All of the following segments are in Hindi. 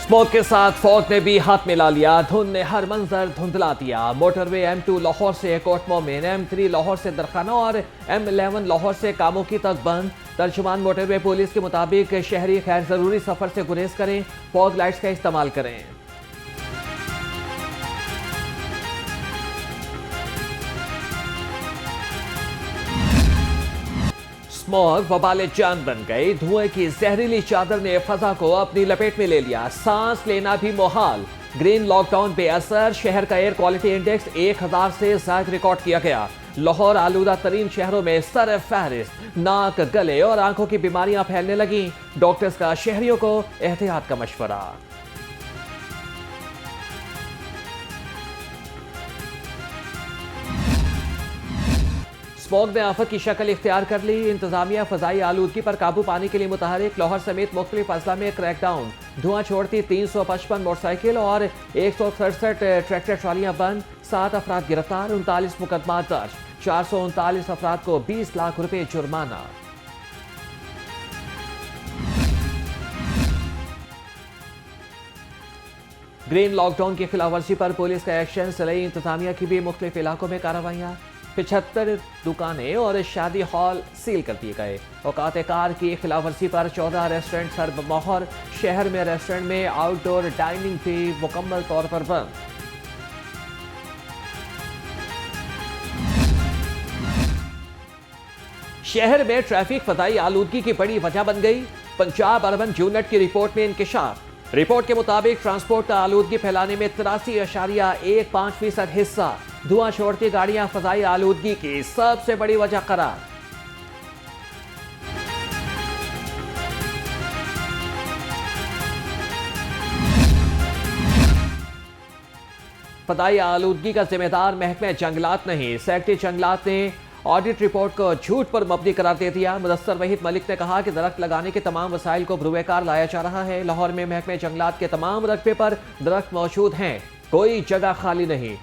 स्मोक के साथ फॉग ने भी हाथ मिला लिया। धुंध ने हर मंजर धुंधला दिया। मोटरवे M2 लाहौर से कोट मोमिन, M3 लाहौर से दरखाना और M11 लाहौर से कामोकी तक बंद। तर्जुमान मोटरवे पुलिस के मुताबिक शहरी खैर जरूरी सफर से गुरेज करें, फॉग लाइट्स का इस्तेमाल करें। स्मॉग वबाले जान बन गई। धुएं की जहरीली चादर ने फजा को अपनी लपेट में ले लिया। सांस लेना भी मुहाल। ग्रीन लॉकडाउन बेअसर। शहर का एयर क्वालिटी इंडेक्स 1000 से ज्यादा रिकॉर्ड किया गया। लाहौर आलूदा तरीन शहरों में सर फहरिस्त। नाक, गले और आंखों की बीमारियां फैलने लगी। डॉक्टर्स का शहरियों को एहतियात का मशवरा। स्मॉग ने आफत की शक्ल इख्तियार कर ली। इंतजामिया फजाई आलूदगी पर काबू पाने के लिए मुतहरिक। लाहौर समेत मुख्तलिफ अजला में क्रैकडाउन। धुआं छोड़ती 355 मोटरसाइकिल और 167 ट्रैक्टर ट्रालियां बंद। 7 अफराद गिरफ्तार, 39 मुकदमा दर्ज। 439 अफराद को 20 लाख रुपए जुर्माना। ग्रीन लॉकडाउन की खिलाफ वर्जी पर पुलिस का एक्शन। सलई इंतजामिया की भी मुख्तलिफ इलाकों में कार्रवाइयां। 75 दुकानें और शादी हॉल सील कर दिए गए। औकात कार की खिलाफ वर्जी पर 14 रेस्टोरेंट सर्ब मोहर। शहर में रेस्टोरेंट में आउटडोर डाइनिंग भी मुकम्मल तौर पर बंद। शहर में ट्रैफिक फजाई आलूदगी की बड़ी वजह बन गई। पंजाब अर्बन यूनिट की रिपोर्ट में इंकिशाफ। रिपोर्ट के मुताबिक ट्रांसपोर्ट का आलूदगी फैलाने में 83.15% हिस्सा। धुआं छोड़ती गाड़ियां फजाई आलूदगी की सबसे बड़ी वजह करार। फजाई आलूदगी का जिम्मेदार महकमा जंगलात नहीं। सेक्रेटरी जंगलात ने ऑडिट रिपोर्ट को झूठ पर मबनी करार दे दिया। मुदस्सर वहीद मलिक ने कहा कि दरख्त लगाने के तमाम वसाइल को भुरुएकार लाया जा रहा है। लाहौर में महकमे जंगलात के तमाम रकबे पर दरख्त मौजूद हैं, कोई जगह खाली नहीं।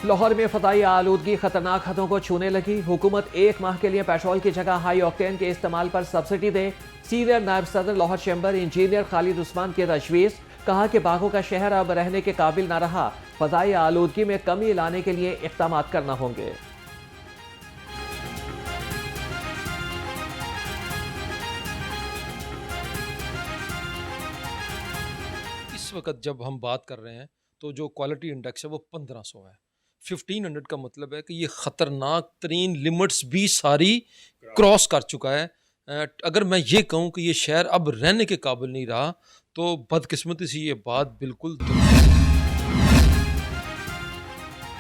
लाहौर में फजाई आलूदगी खतरनाक हदों को छूने लगी। हुकूमत 1 माह के लिए पेट्रोल की जगह हाई ऑक्टेन के इस्तेमाल पर सब्सिडी दे। सीनियर नायब सदर लाहौर चैम्बर इंजीनियर खालिद उस्मान की तजवीज़। कहा कि बागों का शहर अब रहने के काबिल न रहा। फजाई आलूदगी में कमी लाने के लिए इक़दाम करना होंगे। इस वक्त जब हम बात कर रहे हैं तो जो क्वालिटी इंडेक्स है वो 1500 है। 1500 का मतलब है कि ये ख़तरनाक तरीन लिमिट्स भी सारी क्रॉस कर चुका है। अगर मैं ये कहूँ कि ये शहर अब रहने के काबिल नहीं रहा तो बदकिस्मती से ये बात बिल्कुल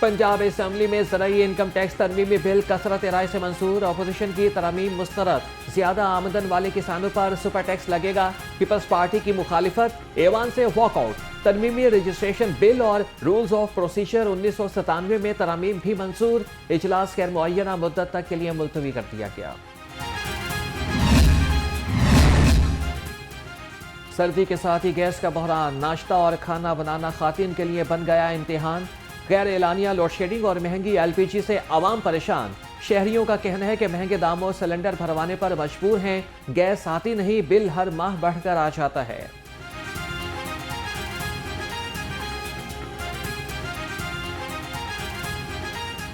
पंजाब असेंबली में ज़राई इनकम टैक्स तरमीमी बिल कसरत राय से मंजूर। अपोजिशन की तरमीम मुस्तरद। ज्यादा आमदन वाले किसानों पर सुपर टैक्स लगेगा। पीपल्स पार्टी की मुखालिफत। ऐवान से वॉकआउट। तरमीमी रजिस्ट्रेशन बिल और रूल्स ऑफ प्रोसीजर 1997 में तरमीम भी मंजूर। इजलास गैर मुअय्यना मुद्दत तक के लिए मुलतवी कर दिया गया। सर्दी के साथ ही गैस का बहरान। नाश्ता और खाना बनाना खातिन के लिए बन गया इम्तिहान। गैर एलानिया लोड शेडिंग और महंगी LPG से आवाम परेशान। शहरियों का कहना है कि महंगे दामों सिलेंडर भरवाने पर मजबूर हैं। गैस आती नहीं, बिल हर माह बढ़कर आ जाता है।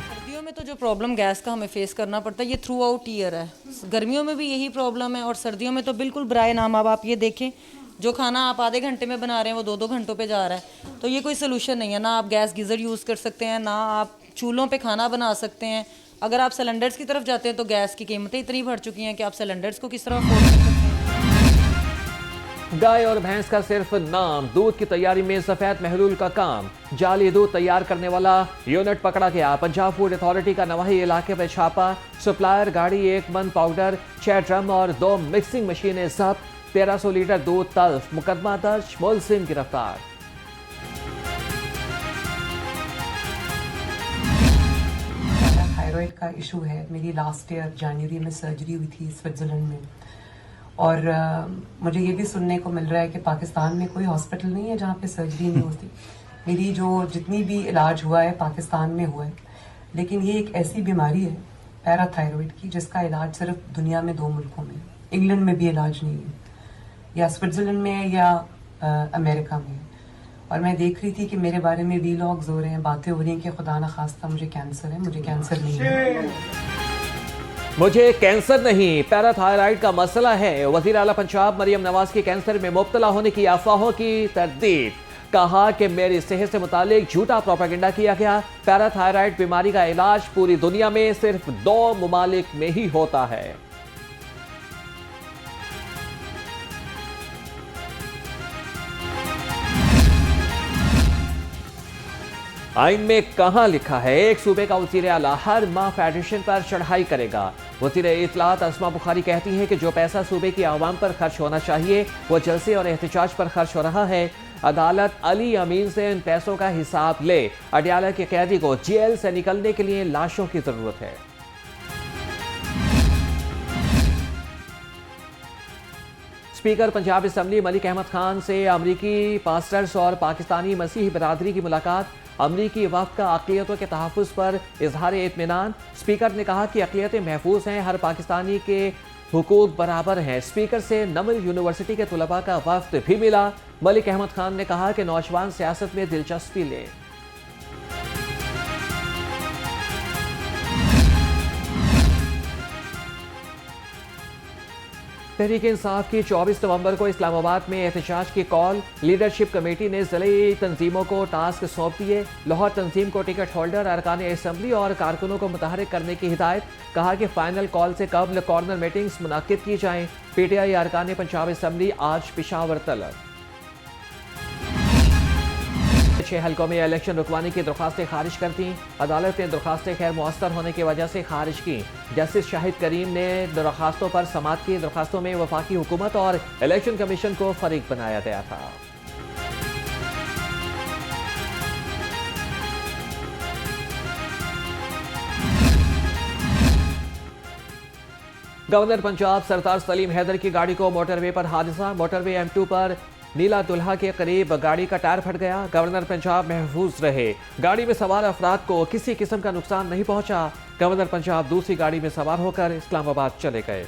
सर्दियों में तो जो प्रॉब्लम गैस का हमें फेस करना पड़ता है ये थ्रू आउट ईयर है। गर्मियों में भी यही प्रॉब्लम है और सर्दियों में तो बिल्कुल बराए नाम। अब आप ये देखें, जो खाना आप आधे घंटे में बना रहे हैं वो 2-2 घंटों पे जा रहा है। तो ये कोई सोल्यूशन नहीं है। ना आप गैस गीज़र यूज़ कर सकते हैं, ना आप चूल्हों पे खाना बना सकते हैं। अगर आप सिलेंडर्स की तरफ जाते हैं तो गैस की कीमतें इतनी बढ़ चुकी हैं कि आप सिलेंडर्स को किस तरह अफोर्ड कर सकते हैं। गाय और भैंस का सिर्फ नाम। दूध की तैयारी में सफेद महलूल का काम। जाली दूध तैयार करने वाला यूनिट पकड़ा गया। पंजाब फूड अथॉरिटी का नवाही इलाके में छापा। सप्लायर गाड़ी 1 मन पाउडर, 6 ड्रम और 2 मिक्सिंग मशीनें जब्त। 1300 लीटर दूध तल्फ। मुकदमा दर्ज। मुलजिम गिरफ्तार। थायराइड का इशू है। मेरी लास्ट ईयर जनवरी में सर्जरी हुई थी स्विट्जरलैंड में। और मुझे ये भी सुनने को मिल रहा है कि पाकिस्तान में कोई हॉस्पिटल नहीं है जहाँ पे सर्जरी नहीं होती। मेरी जो जितनी भी इलाज हुआ है पाकिस्तान में हुआ है। लेकिन ये एक ऐसी बीमारी है पैराथायरॉइड की, जिसका इलाज सिर्फ दुनिया में 2 मुल्कों में, इंग्लैंड में भी इलाज नहीं है, या स्विट्जरलैंड में है या अमेरिका में है। और मैं देख रही थी कि मेरे बारे में वीलॉग्स हो रहे हैं, बातें हो रही हैं कि खुदा न खास्ता मुझे कैंसर है। मुझे कैंसर नहीं है। मुझे कैंसर नहीं, पैराथायराइड का मसला है। वजीर आला पंजाब मरियम नवाज के कैंसर में मुब्तला होने की अफवाहों की तरदीद। कहा कि मेरी सेहत से मुतालिक झूठा प्रोपेगेंडा किया गया। पैराथायराइड बीमारी का इलाज पूरी दुनिया में सिर्फ 2 मुमालिक में ही होता है। आइन में कहां लिखा है एक सूबे का वज़ीर आला हर माह फेडरेशन पर चढ़ाई करेगा। वज़ीर इत्तलात अस्मा बुखारी कहती हैं कि जो पैसा सूबे की आवाम पर खर्च होना चाहिए वो जलसे और एहतजाज पर खर्च हो रहा है। अदालत अली अमीन से इन पैसों का हिसाब ले। अडयाला के कैदी को जेल से निकलने के लिए लाशों की जरूरत है। स्पीकर पंजाब असम्बली मलिक अहमद खान से अमरीकी पास्टर्स और पाकिस्तानी मसीही बरादरी की मुलाकात। अमरीकी वफ़द का अक़लियतों के तहफ़्फ़ुज़ पर इजहार इत्मीनान। स्पीकर ने कहा कि अक़लियतें महफूज हैं, हर पाकिस्तानी के हुकूक बराबर हैं। स्पीकर से नमल यूनिवर्सिटी के तुलबा का वफ़द भी मिला। मलिक अहमद खान ने कहा कि नौजवान सियासत में दिलचस्पी लें। तहरीक इंसाफ की 24 नवंबर को इस्लामाबाद में एहतजाज की कॉल। लीडरशिप कमेटी ने ज़िले तंजीमों को टास्क सौंप दिए। लाहौर तंजीम को टिकट होल्डर, अरकान असम्बली और कारकुनों को मुतहरिक करने की हिदायत। कहा कि फाइनल कॉल से कबल कॉर्नर मीटिंग्स मुनाकिद की जाएं। PTI अरकान पंजाब असम्बली आज पिशावर तलब। 6 हलकों में इलेक्शन रुकवाने की दरख्वास्तें खारिज कर दी। अदालत ने दरख्वास्तें खैर मुअस्सर होने की वजह से खारिज की। जस्टिस शाहिद करीम ने दरख्वास्तों पर समाअत की। दरख्वास्तों में वफाकी हुकूमत और इलेक्शन कमीशन को फरीक बनाया गया था। गवर्नर पंजाब सरताज सलीम हैदर की गाड़ी को मोटरवे पर हादसा। मोटरवे M2 पर नीला दुल्हा के करीब गाड़ी का टायर फट गया। गवर्नर पंजाब महफूज रहे। गाड़ी में सवार अफराद को किसी किस्म का नुकसान नहीं पहुंचा। गवर्नर पंजाब दूसरी गाड़ी में सवार होकर इस्लामाबाद चले गए।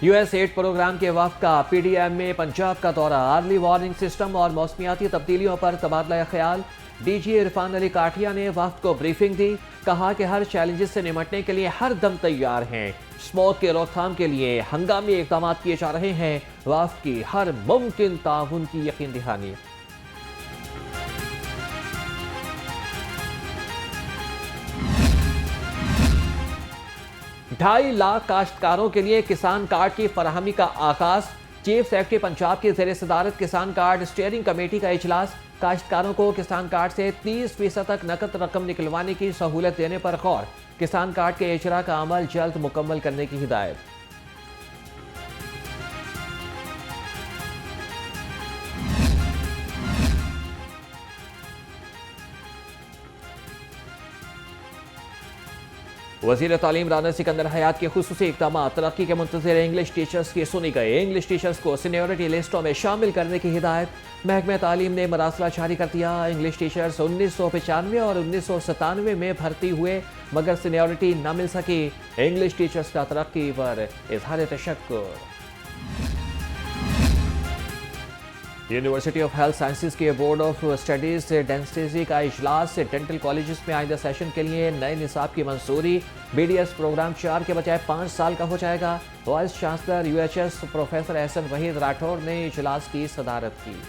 US-8 प्रोग्राम के वफ़द का PDM में पंजाब का दौरा। अर्ली वार्निंग सिस्टम और मौसमियाती तब्दीलियों पर तबादला ख्याल। DG इरफान अली काठिया ने वफ़द को ब्रीफिंग दी। कहा कि हर चैलेंजेस से निपटने के लिए हर दम तैयार हैं। स्मोक के रोकथाम के लिए हंगामी इक़दाम किए जा रहे हैं। वफ़द की हर मुमकिन ताउन की यकीन दहानी। ढाई लाख काश्तकारों के लिए किसान कार्ड की फराहमी का आगाज। चीफ सेक्रेटरी पंजाब की ज़ेर सदारत किसान कार्ड स्टीयरिंग कमेटी का इजलास। काश्तकारों को किसान कार्ड से 30% तक नकद रकम निकलवाने की सहूलत देने पर गौर। किसान कार्ड के इजरा का अमल जल्द मुकम्मल करने की हिदायत। वज़ीर तालीम राना सिकंदर हयात के खुसूसी इक़दाम। तरक्की के मुंतज़िर इंग्लिश टीचर्स की सुनी गई। इंग्लिश टीचर्स को सीनियरिटी लिस्टों में शामिल करने की हिदायत। महकमा तालीम ने मरासला जारी कर दिया। इंग्लिश टीचर्स 1995 और 1997 में भर्ती हुए मगर सीनियरिटी न मिल सकी। इंग्लिश टीचर्स का तरक्की पर इजहार तशक्कुर। यूनिवर्सिटी ऑफ हेल्थ साइंसेज के बोर्ड ऑफ स्टडीज डेंसिटी का इजलास। डेंटल कॉलेजेस में आइंदा सेशन के लिए नए निसाब की मंजूरी। BDS प्रोग्राम 4 के बजाय 5 साल का हो जाएगा। Vice chancellor UHS professor Ehsan Waheed Rathore ने इजलास की सदारत की।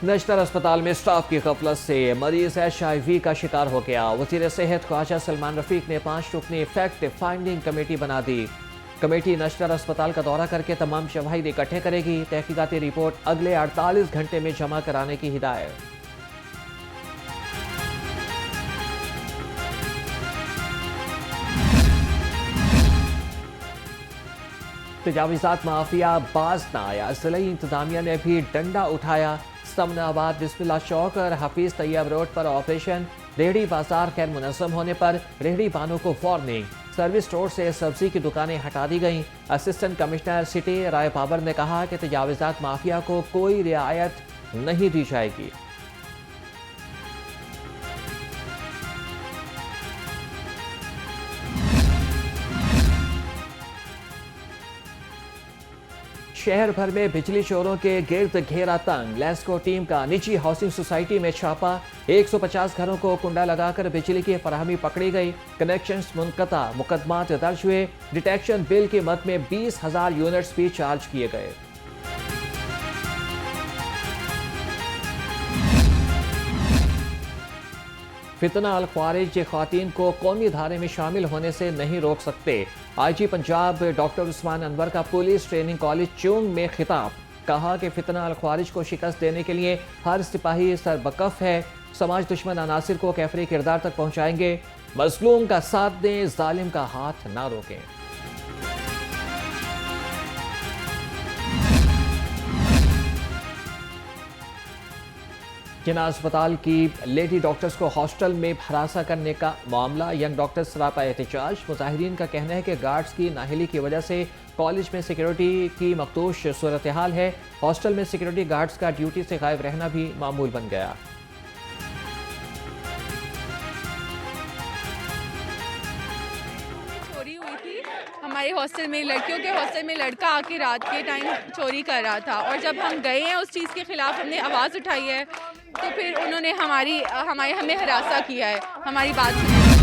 नेशनल अस्पताल में स्टाफ की गफलत से मरीज HIV का शिकार हो गया। वज़ीर सेहत ख्वाजा सलमान रफीक ने 5 रुकनी फैक्ट फाइंडिंग कमेटी बना दी। कमेटी नेशनल अस्पताल का दौरा करके तमाम शवाहिद इकट्ठे करेगी। तहकीकाती रिपोर्ट अगले 48 घंटे में जमा कराने की हिदायत। तजावीज़ात माफिया बाज न आया। ज़िले इंतजामिया ने भी डंडा उठाया। समनाबाद बिस्मिल्लाह चौक और हफीज तैयब रोड पर ऑपरेशन। रेहड़ी बाजार खैर मुनज़्ज़म होने पर रेहड़ी बानों को वार्निंग। सर्विस स्टोर से सब्जी की दुकानें हटा दी गईं। असिस्टेंट कमिश्नर सिटी राय बाबर ने कहा कि तजावुज़ात माफिया को कोई रियायत नहीं दी जाएगी। शहर भर में बिजली चोरों के गिर्द घेरा तंग। लेस्को टीम का निजी हाउसिंग सोसाइटी में छापा। 150 घरों को कुंडा लगाकर बिजली की फराहमी पकड़ी गई। कनेक्शंस मुनक़ता, मुकदमात दर्ज हुए। डिटेक्शन बिल की मद में 20,000 यूनिट्स भी चार्ज किए गए। फितना अल ख्वारिज ख़वातीन को कौमी धारे में शामिल होने से नहीं रोक सकते। IG पंजाब डॉक्टर उस्मान अनवर का पुलिस ट्रेनिंग कॉलेज चुंग में खिताब। कहा कि फितना अल ख्वारिज को शिकस्त देने के लिए हर सिपाही सरबकफ है। समाज दुश्मन अनासिर को कैफरी किरदार तक पहुंचाएंगे। मजलूम का साथ दें, जालिम का हाथ ना रोकें। जिना अस्पताल की लेडी डॉक्टर्स को हॉस्टल में हरासा करने का मामला। यंग डॉक्टर्स सरापा एहतजाज। मुजाहिरीन का कहना है कि गार्ड्स की नाहिली की वजह से कॉलेज में सिक्योरिटी की मखदूश सूरत हाल है। हॉस्टल में सिक्योरिटी गार्ड्स का ड्यूटी से गायब रहना भी मामूल बन गया। चोरी हुई थी हमारे हॉस्टल में, लड़कियों के हॉस्टल में लड़का आके रात के टाइम चोरी कर रहा था, और जब हम गए हैं उस चीज़ के खिलाफ हमने आवाज़ उठाई है, तो फिर उन्होंने हमें हरासा किया है, हमारी बात सुनी है।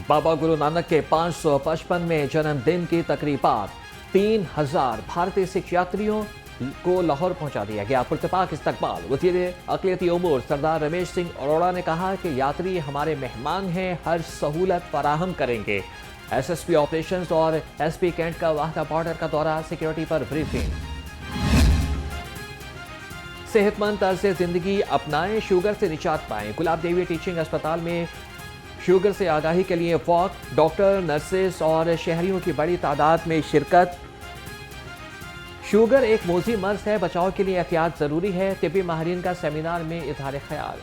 बाबा गुरु नानक के 555वें जन्मदिन की तकरीबात। 3000 भारतीय सिख यात्रियों को लाहौर पहुंचा दिया गया। पुरतपाक इस्तकबाल। वज़ीर अक़लियती उमूर सरदार रमेश सिंह अरोड़ा ने कहा कि यात्री हमारे मेहमान हैं, हर सहूलत फराहम करेंगे। SSP ऑपरेशंस और SP कैंट का वाहदा बॉर्डर का दौरा, सिक्योरिटी पर ब्रीफिंग। सेहतमंद तर्ज जिंदगी अपनाएं, शुगर से निजात पाएं। गुलाब देवी टीचिंग अस्पताल में शुगर से आगाही के लिए वॉक। डॉक्टर, नर्सेस और शहरियों की बड़ी तादाद में शिरकत। शुगर एक मोज़ी मर्ज है, बचाव के लिए एहतियात जरूरी है। तिब्बी माहिरीन का सेमिनार में इज़हार ख्याल।